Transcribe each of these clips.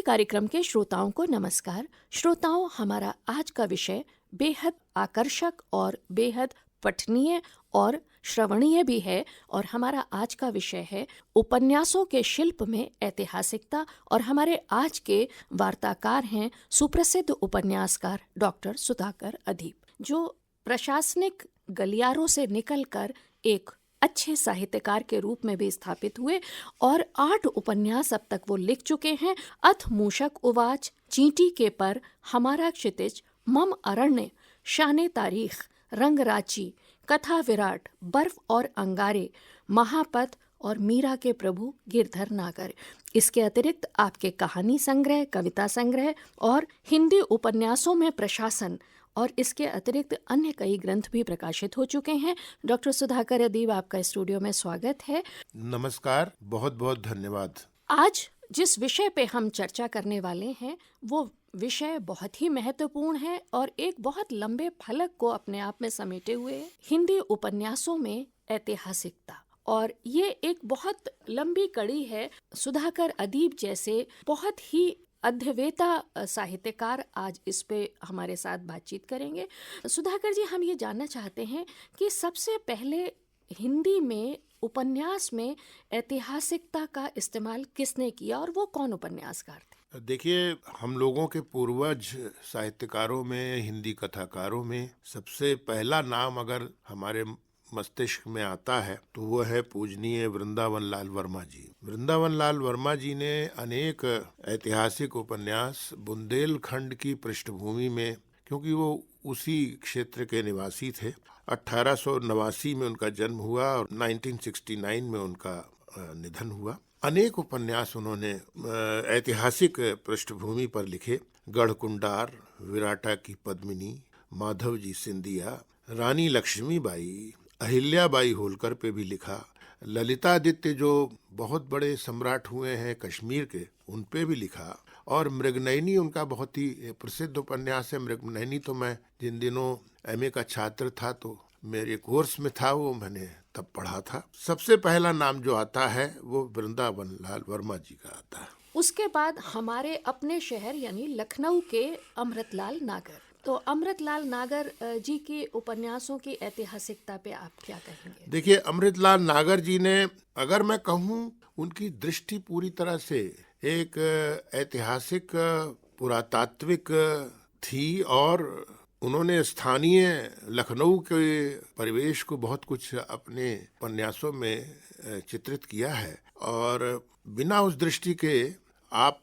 कार्यक्रम के श्रोताओं को नमस्कार। श्रोताओं, हमारा आज का विषय बेहद आकर्षक और बेहद पठनीय और श्रवणीय भी है और हमारा आज का विषय है उपन्यासों के शिल्प में ऐतिहासिकता। और हमारे आज के वार्ताकार हैं सुप्रसिद्ध उपन्यासकार डॉक्टर सुधाकर अदीब, जो प्रशासनिक गलियारों से निकलकर एक अच्छे साहित्यकार के रूप में भी स्थापित हुए और 8 उपन्यास अब तक वो लिख चुके हैं। अथ मूषक उवाच, चींटी के पर, हमारा क्षितिज, मम अरण्य, शाने तारीख, रंगराची, कथा विराट, बर्फ और अंगारे, महापथ और मीरा के प्रभु गिरधर नागर। इसके अतिरिक्त आपके कहानी संग्रह, कविता संग्रह और हिंदी उपन्यासों में प्रशासन और इसके अतिरिक्त अन्य कई ग्रंथ भी प्रकाशित हो चुके हैं। डॉक्टर सुधाकर अदीब, आपका स्टूडियो में स्वागत है। नमस्कार, बहुत बहुत धन्यवाद। आज जिस विषय पे हम चर्चा करने वाले हैं वो विषय बहुत ही महत्वपूर्ण है और एक बहुत लंबे फलक को अपने आप में समेटे हुए है, हिंदी उपन्यासों में ऐतिहासिकता। और ये एक बहुत लंबी कड़ी है। सुधाकर अदीब जैसे बहुत ही अध्यवेता साहित्यकार आज इस पे हमारे साथ बातचीत करेंगे। सुधाकर जी, हम ये जानना चाहते हैं कि सबसे पहले हिंदी में उपन्यास में ऐतिहासिकता का इस्तेमाल किसने किया और वो कौन उपन्यासकार थे? देखिए, हम लोगों के पूर्वज साहित्यकारों में, हिंदी कथाकारों में सबसे पहला नाम अगर हमारे मस्तिष्क में आता है तो वो है पूजनीय वृंदावन लाल वर्मा जी। वृंदावन लाल वर्मा जी ने अनेक ऐतिहासिक उपन्यास बुंदेलखंड की पृष्ठभूमि में, क्योंकि वो उसी क्षेत्र के निवासी थे। 1889 में उनका जन्म हुआ और 1969 में उनका निधन हुआ। अनेक उपन्यास उन्होंने ऐतिहासिक पृष्ठभूमि पर लिखे। गढ़कुंडार, विराटा की पद्मिनी, माधव जी सिंधिया, रानी लक्ष्मीबाई, अहिल्याबाई होलकर पे भी लिखा। ललितादित्य जो बहुत बड़े सम्राट हुए हैं कश्मीर के, उन पे भी लिखा। और मृगनयनी उनका बहुत ही प्रसिद्ध उपन्यास है। मृगनयनी तो मैं जिन दिनों एमए का छात्र था तो मेरे कोर्स में था, वो मैंने तब पढ़ा था। सबसे पहला नाम जो आता है वो वृंदावन लाल वर्मा जी का आता है। उसके बाद हमारे अपने शहर यानी लखनऊ के अमृतलाल नागर। तो अमृतलाल नागर जी के उपन्यासों की ऐतिहासिकता पे आप क्या कहेंगे? देखिए, अमृतलाल नागर जी ने, अगर मैं कहूँ, उनकी दृष्टि पूरी तरह से एक ऐतिहासिक पुरातात्विक थी और उन्होंने स्थानीय लखनऊ के परिवेश को बहुत कुछ अपने उपन्यासों में चित्रित किया है। और बिना उस दृष्टि के आप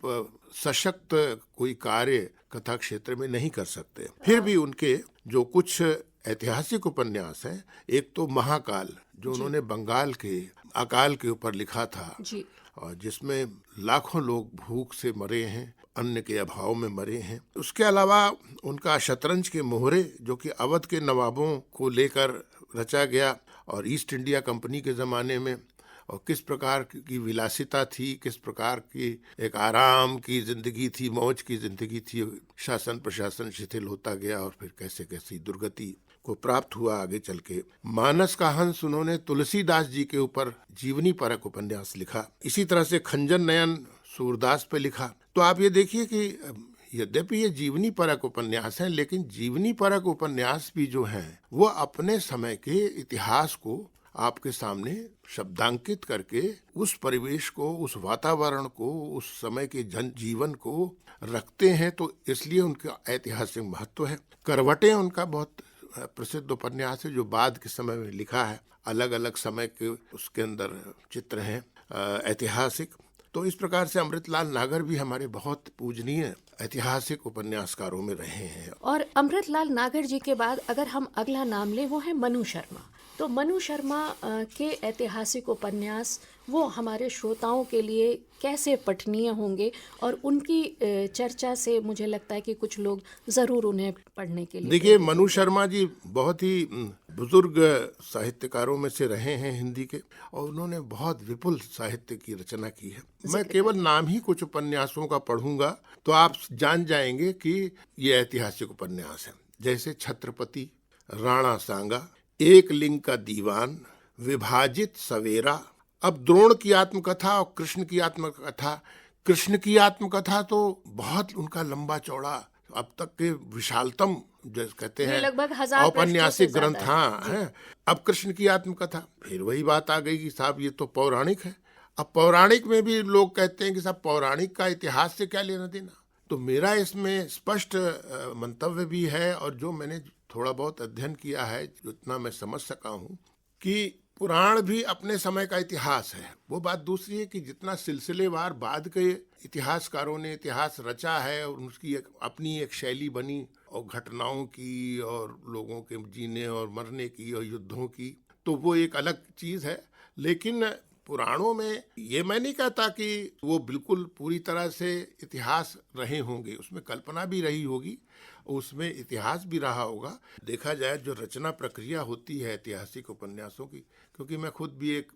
सशक्त कोई कार्य कथा क्षेत्र में नहीं कर सकते। फिर भी उनके जो कुछ ऐतिहासिक उपन्यास हैं, एक तो महाकाल जो उन्होंने बंगाल के अकाल के ऊपर लिखा था जी, और जिसमें लाखों लोग भूख से मरे हैं, अन्न के अभाव में मरे हैं। उसके अलावा उनका शतरंज के मोहरे, जो कि अवध के नवाबों को लेकर रचा गया और ईस्ट इंडिया कंपनी के ज़माने में, और किस प्रकार की विलासिता थी, किस प्रकार की एक आराम की जिंदगी थी, मौज की जिंदगी थी। शासन प्रशासन शिथिल होता गया और फिर कैसे कैसी दुर्गति को प्राप्त हुआ आगे चल के। मानस का हंस उन्होंने तुलसीदास जी के ऊपर जीवनी परक उपन्यास लिखा। इसी तरह से खंजन नयन सूरदास पे लिखा। तो आप ये देखिए कि यद्यपि ये जीवनी परक उपन्यास हैं, लेकिन जीवनी परक उपन्यास भी जो हैं वो अपने समय के इतिहास को आपके सामने शब्दांकित करके उस परिवेश को, उस वातावरण को, उस समय के जन जीवन को रखते हैं। तो इसलिए उनका ऐतिहासिक महत्व है। करवटें उनका बहुत प्रसिद्ध उपन्यास है जो बाद के समय में लिखा है। अलग अलग समय के उसके अंदर चित्र हैं ऐतिहासिक। तो इस प्रकार से अमृतलाल नागर भी हमारे बहुत पूजनीय ऐतिहासिक उपन्यासकारों में रहे हैं। और अमृतलाल नागर जी के बाद अगर हम अगला नाम लें वो है मनु शर्मा। तो मनु शर्मा के ऐतिहासिक उपन्यास वो हमारे श्रोताओं के लिए कैसे पठनीय होंगे और उनकी चर्चा से मुझे लगता है कि कुछ लोग ज़रूर उन्हें पढ़ने के लिए। देखिए, मनु शर्मा जी बहुत ही बुजुर्ग साहित्यकारों में से रहे हैं हिंदी के, और उन्होंने बहुत विपुल साहित्य की रचना की है। मैं केवल नाम ही कुछ उपन्यासों का पढ़ूंगा तो आप जान जाएंगे कि ये ऐतिहासिक उपन्यास है। जैसे छत्रपति, राणा सांगा, एक लिंग का दीवान, विभाजित सवेरा, अब द्रोण की आत्मकथा और कृष्ण की आत्मकथा कृष्ण की आत्मकथा तो बहुत उनका लंबा चौड़ा, अब तक के विशालतम जो कहते ये हैं लगभग 1000 पृष्ठों से औपन्यासिक ज्यादा ग्रंथ, है। हाँ जी। है। अब कृष्ण की आत्मकथा, फिर वही बात आ गई कि साहब ये तो पौराणिक है। अब पौराणिक में भी लोग कहते हैं कि साहब पौराणिक का इतिहास से क्या लेना देना। तो मेरा इसमें स्पष्ट मंतव्य भी है, और जो मैंने थोड़ा बहुत अध्ययन किया है, जितना मैं समझ सका हूँ, कि पुराण भी अपने समय का इतिहास है। वो बात दूसरी है कि जितना सिलसिलेवार बाद के इतिहासकारों ने इतिहास रचा है, और उसकी एक अपनी एक शैली बनी, और घटनाओं की और लोगों के जीने और मरने की और युद्धों की, तो वो एक अलग चीज़ है। लेकिन पुराणों में ये मैं नहीं कहता कि वो बिल्कुल पूरी तरह से इतिहास रहे होंगे, उसमें कल्पना भी रही होगी, उसमें इतिहास भी रहा होगा। देखा जाए जो रचना प्रक्रिया होती है ऐतिहासिक उपन्यासों की, क्योंकि मैं खुद भी एक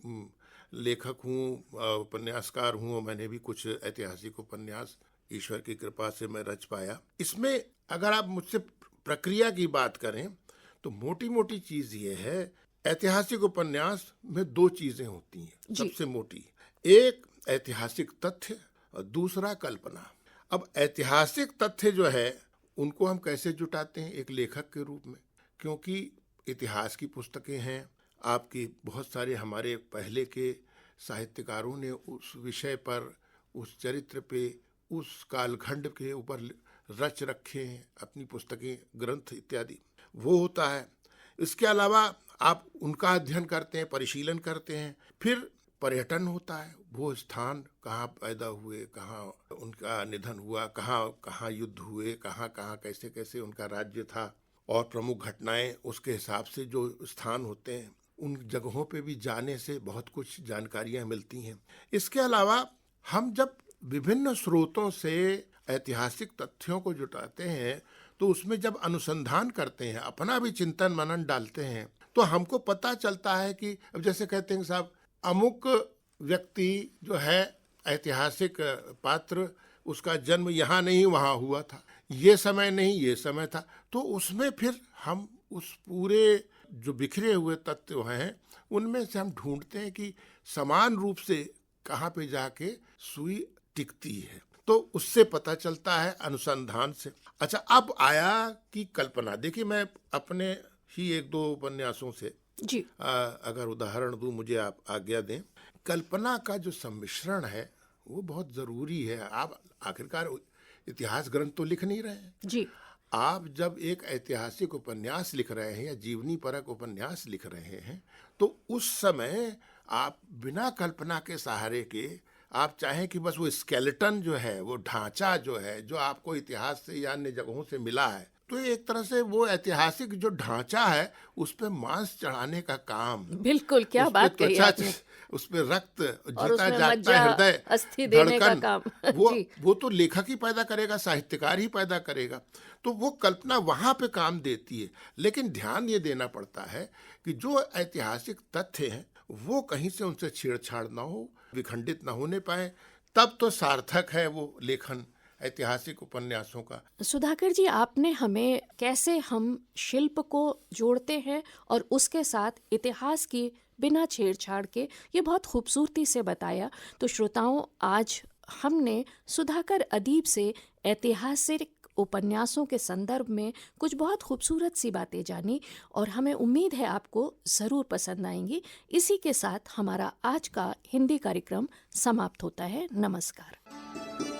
लेखक हूँ, उपन्यासकार हूँ, और मैंने भी कुछ ऐतिहासिक उपन्यास ईश्वर की कृपा से मैं रच पाया। इसमें अगर आप मुझसे प्रक्रिया की बात करें तो मोटी मोटी चीज़ ये है, ऐतिहासिक उपन्यास में दो चीज़ें होती हैं जी। सबसे मोटी, एक ऐतिहासिक तथ्य और दूसरा कल्पना। अब ऐतिहासिक तथ्य जो है उनको हम कैसे जुटाते हैं एक लेखक के रूप में, क्योंकि इतिहास की पुस्तकें हैं आपकी, बहुत सारे हमारे पहले के साहित्यकारों ने उस विषय पर, उस चरित्र पे, उस कालखंड के ऊपर रच रखे हैं अपनी पुस्तकें, ग्रंथ इत्यादि, वो होता है। इसके अलावा आप उनका अध्ययन करते हैं, परिशीलन करते हैं, फिर पर्यटन होता है, वो स्थान कहाँ पैदा हुए, कहाँ उनका निधन हुआ, कहाँ कहाँ युद्ध हुए, कहाँ कहाँ कैसे कैसे उनका राज्य था, और प्रमुख घटनाएं उसके हिसाब से जो स्थान होते हैं, उन जगहों पे भी जाने से बहुत कुछ जानकारियां मिलती हैं। इसके अलावा हम जब विभिन्न स्रोतों से ऐतिहासिक तथ्यों को जुटाते हैं, तो उसमें जब अनुसंधान करते हैं, अपना भी चिंतन मनन डालते हैं, तो हमको पता चलता है कि अब जैसे कहते हैं साहब अमुक व्यक्ति जो है ऐतिहासिक पात्र, उसका जन्म यहाँ नहीं वहाँ हुआ था, ये समय नहीं ये समय था, तो उसमें फिर हम उस पूरे जो बिखरे हुए तत्व हैं उनमें से हम ढूंढते हैं कि समान रूप से कहाँ पे जाके सुई टिकती है, तो उससे पता चलता है अनुसंधान से। अच्छा, अब आया कि कल्पना। देखिए, मैं अपने ही एक दो उपन्यासों से जी। अगर उदाहरण दूं, मुझे आप आज्ञा दें। कल्पना का जो सम्मिश्रण है वो बहुत ज़रूरी है। आप आखिरकार इतिहास ग्रंथ तो लिख नहीं रहे हैं। जी। आप जब एक ऐतिहासिक उपन्यास लिख रहे हैं या जीवनी परक उपन्यास लिख रहे हैं, तो उस समय आप बिना कल्पना के सहारे के, आप चाहें कि बस वो स्केलेटन जो है, वो ढांचा जो है, जो आपको इतिहास से या अन्य जगहों से मिला है, तो एक तरह से वो ऐतिहासिक जो ढांचा है उस पे मांस चढ़ाने का काम, बिल्कुल, क्या उस पे बात कही त्वचा, आपने। उस पे रक्त, और जीता उसमें जागता मज्जा हृदय, अस्थि देने का धड़कन, काम। वो जी। वो तो लेखक ही पैदा करेगा, साहित्यकार ही पैदा करेगा। तो वो कल्पना वहाँ पे काम देती है। लेकिन ध्यान ये देना पड़ता है कि जो ऐतिहासिक तथ्य हैं वो कहीं से उनसे छेड़छाड़ ना हो, विखंडित ना होने पाए, तब तो सार्थक है वो लेखन ऐतिहासिक उपन्यासों का। सुधाकर जी, आपने हमें कैसे हम शिल्प को जोड़ते हैं और उसके साथ इतिहास की बिना छेड़छाड़ के, ये बहुत खूबसूरती से बताया। तो श्रोताओं, आज हमने सुधाकर अदीब से ऐतिहासिक उपन्यासों के संदर्भ में कुछ बहुत खूबसूरत सी बातें जानी, और हमें उम्मीद है आपको ज़रूर पसंद आएंगी। इसी के साथ हमारा आज का हिंदी कार्यक्रम समाप्त होता है। नमस्कार।